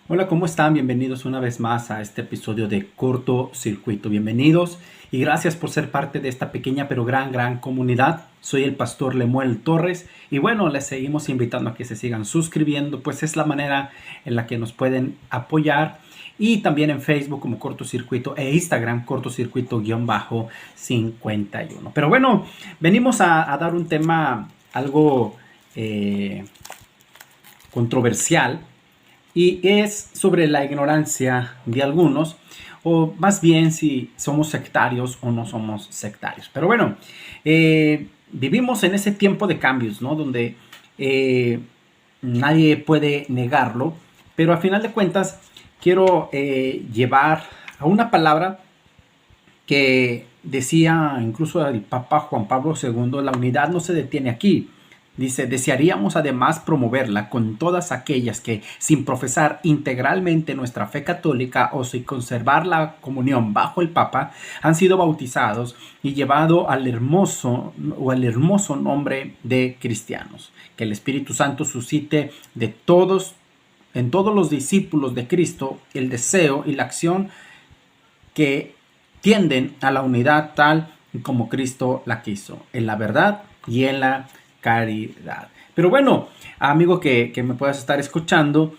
Hola, ¿cómo están? Bienvenidos una vez más a este episodio de Corto Circuito. Bienvenidos y gracias por ser parte de esta pequeña pero gran comunidad. Soy el pastor Lemuel Torres y bueno, les seguimos invitando a que se sigan suscribiendo, pues es la manera en la que nos pueden apoyar. Y también en Facebook como Cortocircuito e Instagram cortocircuito-51. Pero bueno, venimos a dar un tema algo controversial y es sobre la ignorancia de algunos, o más bien si somos sectarios o no somos sectarios. Pero bueno, vivimos en ese tiempo de cambios, ¿no? Donde nadie puede negarlo, pero a final de cuentas quiero llevar a una palabra que decía incluso el Papa Juan Pablo II: la unidad no se detiene aquí. Dice: desearíamos además promoverla con todas aquellas que, sin profesar integralmente nuestra fe católica o sin conservar la comunión bajo el Papa, han sido bautizados y llevado al hermoso nombre de cristianos. Que el Espíritu Santo suscite en todos los discípulos de Cristo el deseo y la acción que tienden a la unidad tal como Cristo la quiso, en la verdad y en la caridad. Pero bueno, amigo que me puedas estar escuchando,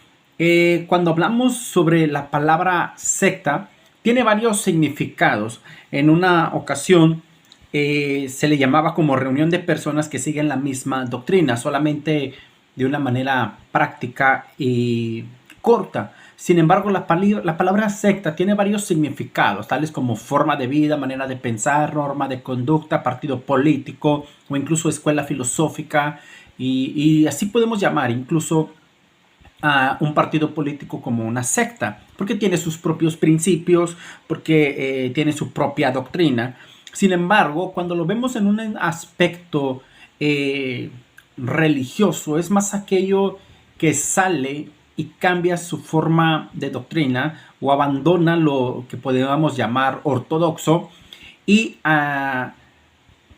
cuando hablamos sobre la palabra secta, tiene varios significados. En una ocasión se le llamaba como reunión de personas que siguen la misma doctrina, solamente de una manera práctica y corta. Sin embargo, la palabra secta tiene varios significados, tales como forma de vida, manera de pensar, norma de conducta, partido político o incluso escuela filosófica. Y así podemos llamar incluso a un partido político como una secta, porque tiene sus propios principios, porque tiene su propia doctrina. Sin embargo, cuando lo vemos en un aspecto religioso, es más aquello que sale y cambia su forma de doctrina o abandona lo que podríamos llamar ortodoxo y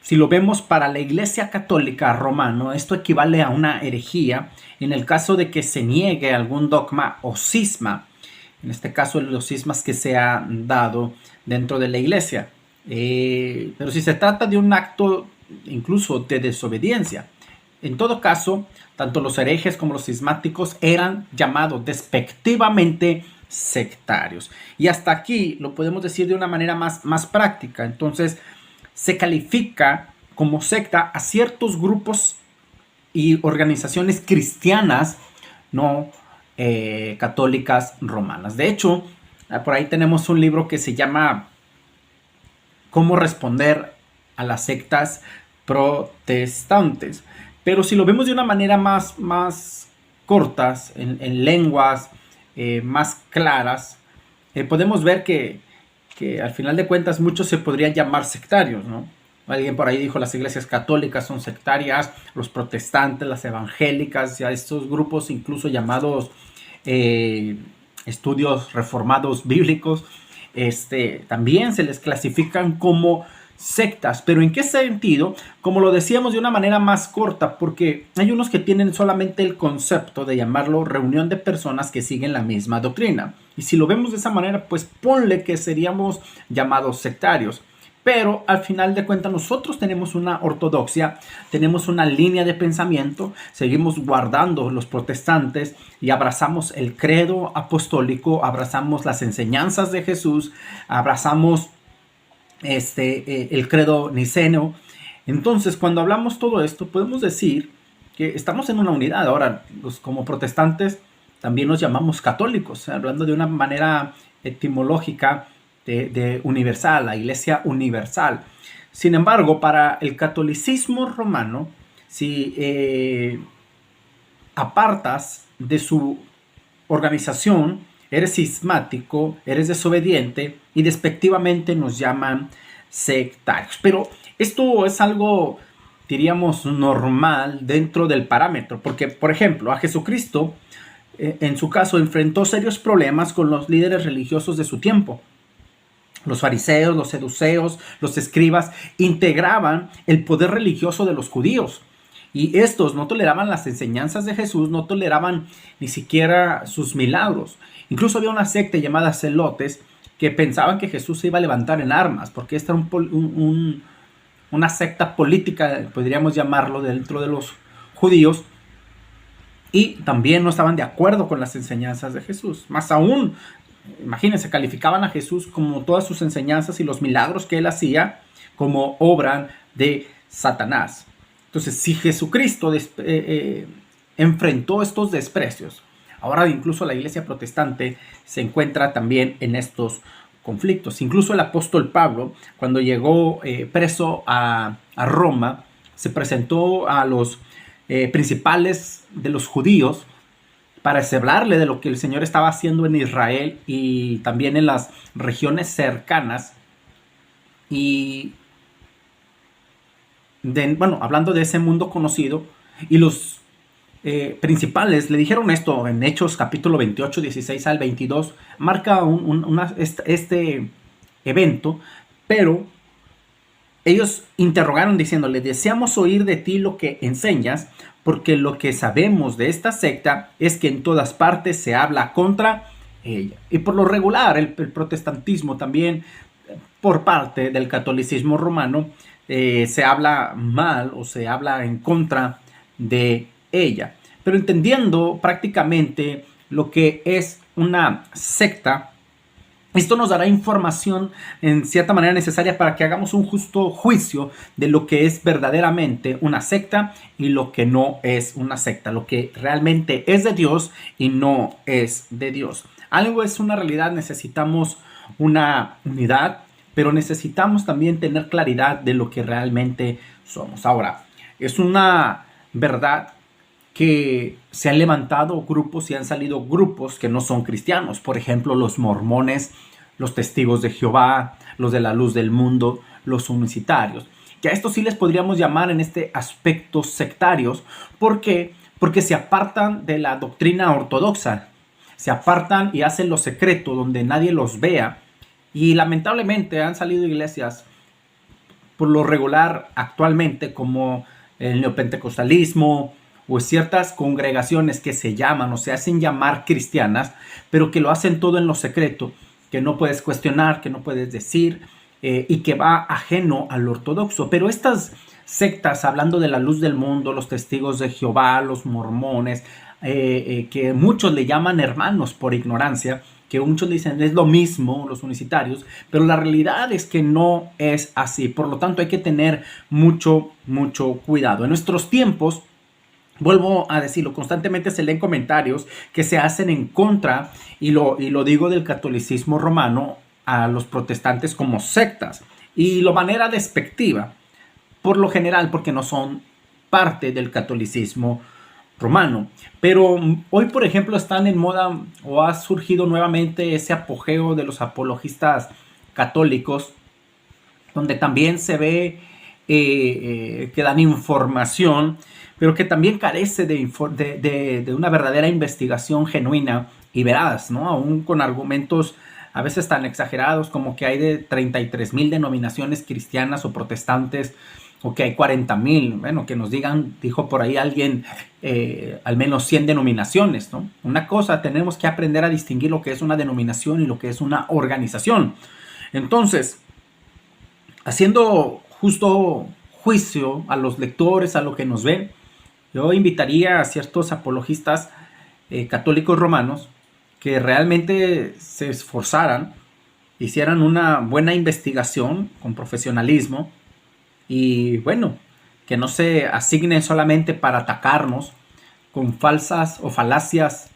si lo vemos para la Iglesia Católica Romana, esto equivale a una herejía en el caso de que se niegue algún dogma o cisma, en este caso los cismas que se han dado dentro de la Iglesia. Pero si se trata de un acto incluso de desobediencia, en todo caso, tanto los herejes como los cismáticos eran llamados despectivamente sectarios. Y hasta aquí lo podemos decir de una manera más práctica. Entonces, se califica como secta a ciertos grupos y organizaciones cristianas no católicas romanas. De hecho, por ahí tenemos un libro que se llama Cómo responder a las sectas protestantes. Pero si lo vemos de una manera más cortas, en lenguas más claras, podemos ver que al final de cuentas muchos se podrían llamar sectarios, ¿no? Alguien por ahí dijo: las iglesias católicas son sectarias, los protestantes, las evangélicas, ya estos grupos incluso llamados estudios reformados bíblicos, también se les clasifican como sectas. ¿Pero en qué sentido? Como lo decíamos, de una manera más corta, porque hay unos que tienen solamente el concepto de llamarlo reunión de personas que siguen la misma doctrina. Y si lo vemos de esa manera, pues ponle que seríamos llamados sectarios. Pero al final de cuentas nosotros tenemos una ortodoxia, tenemos una línea de pensamiento, seguimos guardando los protestantes y abrazamos el credo apostólico, abrazamos las enseñanzas de Jesús, abrazamos el credo niceno. Entonces, cuando hablamos todo esto, podemos decir que estamos en una unidad. Ahora, como protestantes también nos llamamos católicos, hablando de una manera etimológica de universal, la iglesia universal. Sin embargo, para el catolicismo romano, si apartas de su organización, eres cismático, eres desobediente y despectivamente nos llaman sectarios. Pero esto es algo, diríamos, normal dentro del parámetro, porque, por ejemplo, a Jesucristo, en su caso, enfrentó serios problemas con los líderes religiosos de su tiempo. Los fariseos, los seduceos, los escribas integraban el poder religioso de los judíos Y estos no toleraban las enseñanzas de Jesús, no toleraban ni siquiera sus milagros. Incluso había una secta llamada Celotes que pensaban que Jesús se iba a levantar en armas, porque esta era una secta política, podríamos llamarlo, dentro de los judíos, y también no estaban de acuerdo con las enseñanzas de Jesús. Más aún, imagínense, calificaban a Jesús como todas sus enseñanzas y los milagros que él hacía como obra de Satanás. Entonces, si Jesucristo enfrentó estos desprecios, ahora incluso la iglesia protestante se encuentra también en estos conflictos. Incluso el apóstol Pablo, cuando llegó preso a Roma, se presentó a los principales de los judíos para hablarle de lo que el Señor estaba haciendo en Israel y también en las regiones cercanas. Y hablando de ese mundo conocido, y los principales le dijeron esto en Hechos capítulo 28, 16 al 22, marca este evento, pero ellos interrogaron diciéndole: deseamos oír de ti lo que enseñas, porque lo que sabemos de esta secta es que en todas partes se habla contra ella. Y por lo regular, el protestantismo también, por parte del catolicismo romano, se habla mal o se habla en contra de ella. Pero entendiendo prácticamente lo que es una secta, esto nos dará información en cierta manera necesaria para que hagamos un justo juicio de lo que es verdaderamente una secta y lo que no es una secta, lo que realmente es de Dios y no es de Dios. Algo es una realidad, necesitamos una unidad, pero necesitamos también tener claridad de lo que realmente somos. Ahora, es una verdad que se han levantado grupos y han salido grupos que no son cristianos. Por ejemplo, los mormones, los testigos de Jehová, los de la luz del mundo, los unicitarios. Que a estos sí les podríamos llamar en este aspecto sectarios. ¿Por qué? Porque se apartan de la doctrina ortodoxa. Se apartan y hacen lo secreto donde nadie los vea. Y lamentablemente han salido iglesias por lo regular actualmente como el neopentecostalismo, o ciertas congregaciones que se llaman o se hacen llamar cristianas, pero que lo hacen todo en lo secreto, que no puedes cuestionar, que no puedes decir, y que va ajeno al ortodoxo. Pero estas sectas, hablando de la luz del mundo, los testigos de Jehová, los mormones, que muchos le llaman hermanos por ignorancia, que muchos dicen es lo mismo, los unicitarios, pero la realidad es que no es así. Por lo tanto, hay que tener mucho cuidado. En nuestros tiempos, vuelvo a decirlo, constantemente se leen comentarios que se hacen en contra, y lo digo, del catolicismo romano, a los protestantes como sectas, y lo manera despectiva, por lo general porque no son parte del catolicismo romano. Pero hoy, por ejemplo, están en moda o ha surgido nuevamente ese apogeo de los apologistas católicos, donde también se ve que dan información, pero que también carece de una verdadera investigación genuina y veraz, ¿no? Aún con argumentos a veces tan exagerados como que hay de 33,000 denominaciones cristianas o protestantes, o que hay 40,000, bueno, que nos digan, dijo por ahí alguien, al menos 100 denominaciones, ¿no? Una cosa, tenemos que aprender a distinguir lo que es una denominación y lo que es una organización. Entonces, haciendo justo juicio a los lectores, a lo que nos ven, yo invitaría a ciertos apologistas católicos romanos que realmente se esforzaran, hicieran una buena investigación con profesionalismo y, bueno, que no se asignen solamente para atacarnos con falsas o falacias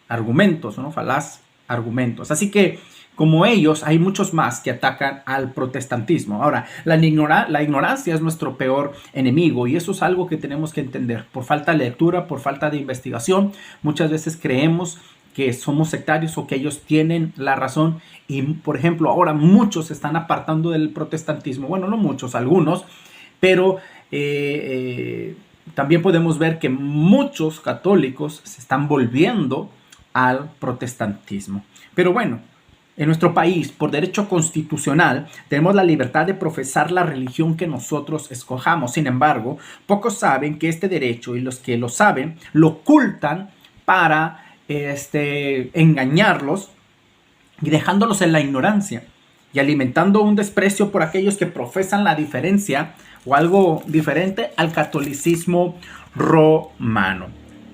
argumentos, ¿no? Falaz argumentos. Así que, como ellos, hay muchos más que atacan al protestantismo. Ahora, la ignorancia es nuestro peor enemigo, y eso es algo que tenemos que entender. Por falta de lectura, por falta de investigación, muchas veces creemos que somos sectarios o que ellos tienen la razón. Y, por ejemplo, ahora muchos se están apartando del protestantismo. Bueno, no muchos, algunos, pero también podemos ver que muchos católicos se están volviendo al protestantismo. Pero bueno, En nuestro país, por derecho constitucional, tenemos la libertad de profesar la religión que nosotros escojamos. Sin embargo, pocos saben que este derecho, y los que lo saben lo ocultan para engañarlos y dejándolos en la ignorancia y alimentando un desprecio por aquellos que profesan la diferencia o algo diferente al catolicismo romano.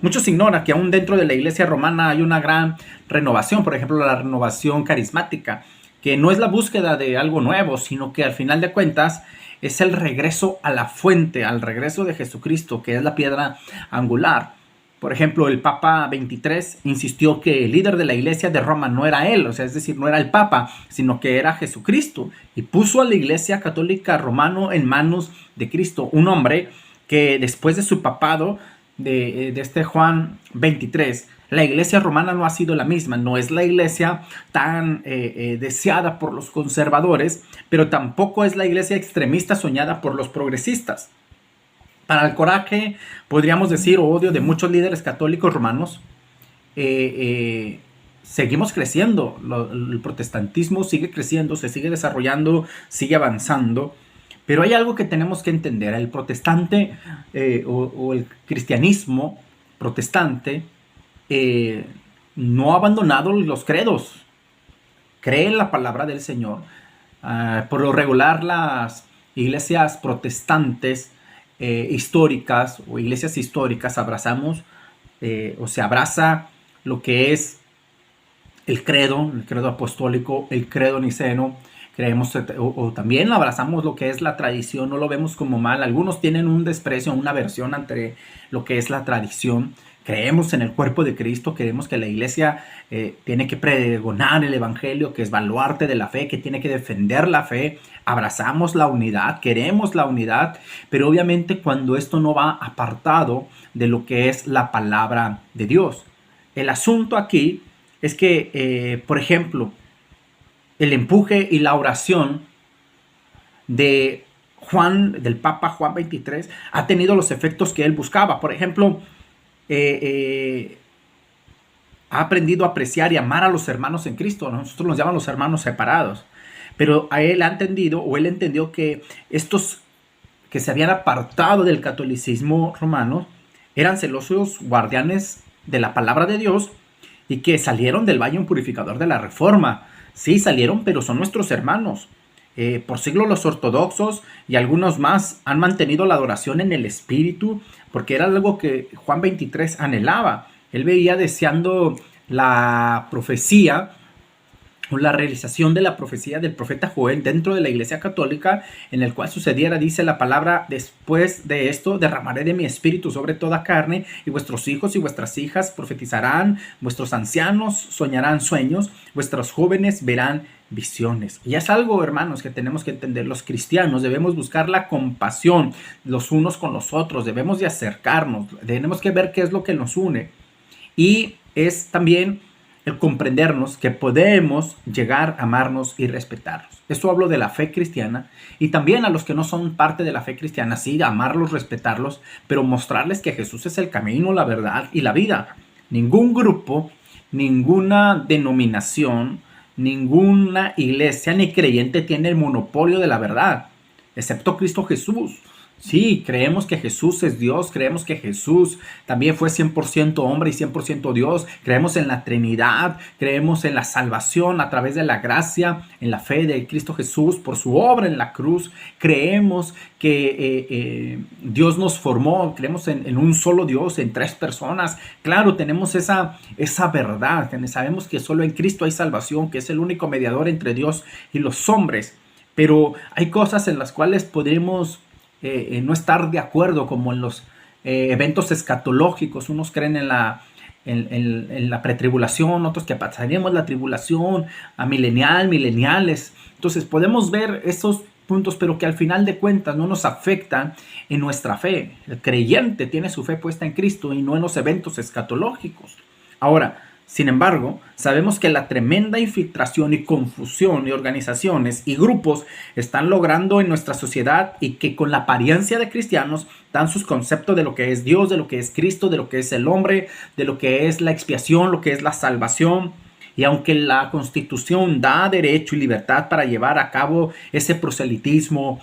Muchos ignoran que aún dentro de la iglesia romana hay una gran renovación, por ejemplo, la renovación carismática, que no es la búsqueda de algo nuevo, sino que al final de cuentas es el regreso a la fuente, al regreso de Jesucristo, que es la piedra angular. Por ejemplo, el Papa 23 insistió que el líder de la iglesia de Roma no era él, o sea, es decir, no era el Papa, sino que era Jesucristo, y puso a la iglesia católica romano en manos de Cristo, un hombre que después de su papado, de este Juan 23, la iglesia romana no ha sido la misma, no es la iglesia tan deseada por los conservadores, pero tampoco es la iglesia extremista soñada por los progresistas. Para el coraje, podríamos decir, o odio de muchos líderes católicos romanos, seguimos creciendo, el protestantismo sigue creciendo, se sigue desarrollando, sigue avanzando. Pero hay algo que tenemos que entender. El protestante o el cristianismo protestante no ha abandonado los credos. Cree en la palabra del Señor. Por lo regular, las iglesias protestantes históricas o iglesias históricas abrazamos o se abraza lo que es el credo apostólico, el credo niceno. Creemos o también abrazamos lo que es la tradición, no lo vemos como mal. Algunos tienen un desprecio, una aversión ante lo que es la tradición. Creemos en el cuerpo de Cristo, creemos que la iglesia tiene que pregonar el evangelio, que es baluarte de la fe, que tiene que defender la fe. Abrazamos la unidad, queremos la unidad, pero obviamente cuando esto no va apartado de lo que es la palabra de Dios. El asunto aquí es que, por ejemplo, el empuje y la oración de del Papa Juan 23 ha tenido los efectos que él buscaba. Por ejemplo, ha aprendido a apreciar y amar a los hermanos en Cristo. Nosotros nos llaman los hermanos separados. Pero a él ha entendido, o él entendió que estos que se habían apartado del catolicismo romano eran celosos guardianes de la palabra de Dios y que salieron del baño purificador de la Reforma. Sí, salieron, pero son nuestros hermanos. Por siglos los ortodoxos y algunos más han mantenido la adoración en el espíritu, porque era algo que Juan 23 anhelaba. Él veía deseando la profecía o la realización de la profecía del profeta Joel dentro de la iglesia católica, en el cual sucediera, dice la palabra: después de esto derramaré de mi espíritu sobre toda carne, y vuestros hijos y vuestras hijas profetizarán, vuestros ancianos soñarán sueños, vuestros jóvenes verán visiones. Y es algo, hermanos, que tenemos que entender. Los cristianos debemos buscar la compasión los unos con los otros, debemos de acercarnos, tenemos que ver qué es lo que nos une, y es también el comprendernos que podemos llegar a amarnos y respetarnos. Esto hablo de la fe cristiana, y también a los que no son parte de la fe cristiana, sí, amarlos, respetarlos, pero mostrarles que Jesús es el camino, la verdad y la vida. Ningún grupo, ninguna denominación, ninguna iglesia ni creyente tiene el monopolio de la verdad, excepto Cristo Jesús. Sí, creemos que Jesús es Dios, creemos que Jesús también fue 100% hombre y 100% Dios, creemos en la Trinidad, creemos en la salvación a través de la gracia, en la fe de Cristo Jesús por su obra en la cruz, creemos que Dios nos formó, creemos en un solo Dios, en tres personas. Claro, tenemos esa verdad, sabemos que solo en Cristo hay salvación, que es el único mediador entre Dios y los hombres, pero hay cosas en las cuales podemos no estar de acuerdo, como en los eventos escatológicos. Unos creen en la pretribulación, otros que pasaríamos la tribulación a mileniales. Entonces podemos ver esos puntos, pero que al final de cuentas no nos afectan en nuestra fe. El creyente tiene su fe puesta en Cristo y no en los eventos escatológicos. Ahora, sin embargo, sabemos que la tremenda infiltración y confusión y organizaciones y grupos están logrando en nuestra sociedad, y que con la apariencia de cristianos dan sus conceptos de lo que es Dios, de lo que es Cristo, de lo que es el hombre, de lo que es la expiación, lo que es la salvación. Y aunque la Constitución da derecho y libertad para llevar a cabo ese proselitismo,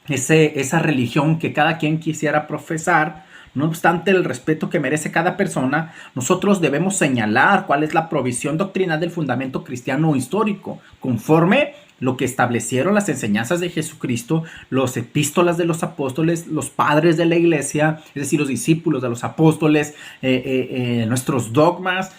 esa religión que cada quien quisiera profesar, no obstante el respeto que merece cada persona, nosotros debemos señalar cuál es la provisión doctrinal del fundamento cristiano histórico, conforme lo que establecieron las enseñanzas de Jesucristo, los epístolas de los apóstoles, los padres de la iglesia, es decir, los discípulos de los apóstoles, nuestros dogmas,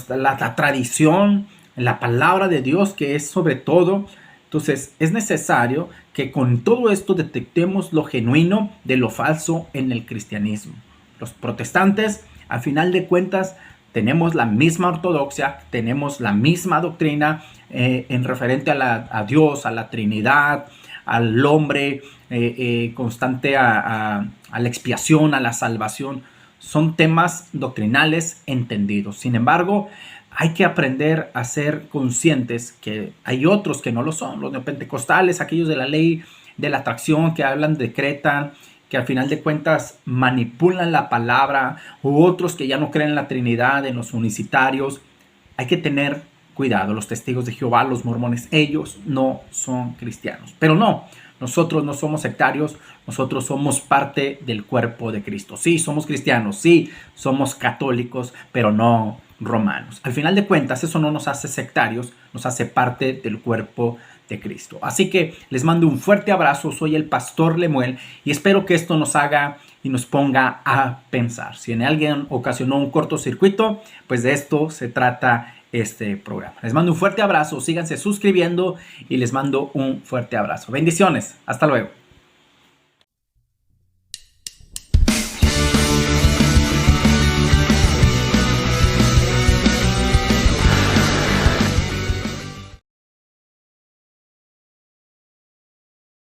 la tradición, la palabra de Dios, que es sobre todo. Entonces, es necesario que con todo esto detectemos lo genuino de lo falso en el cristianismo. Los protestantes, al final de cuentas, tenemos la misma ortodoxia, tenemos la misma doctrina en referente a Dios, a la Trinidad, al hombre constante, a la expiación, a la salvación. Son temas doctrinales entendidos. Sin embargo, hay que aprender a ser conscientes que hay otros que no lo son. Los neopentecostales, aquellos de la ley de la atracción que hablan, decretan, que al final de cuentas manipulan la palabra, u otros que ya no creen en la Trinidad, en los unicitarios. Hay que tener cuidado. Los testigos de Jehová, los mormones, ellos no son cristianos. Pero no, nosotros no somos sectarios, nosotros somos parte del cuerpo de Cristo. Sí, somos cristianos, sí, somos católicos, pero no romanos. Al final de cuentas, eso no nos hace sectarios, nos hace parte del cuerpo de Cristo. Así que les mando un fuerte abrazo. Soy el pastor Lemuel y espero que esto nos haga y nos ponga a pensar. Si en alguien ocasionó un cortocircuito, pues de esto se trata este programa. Les mando un fuerte abrazo, síganse suscribiendo y les mando un fuerte abrazo. Bendiciones, hasta luego.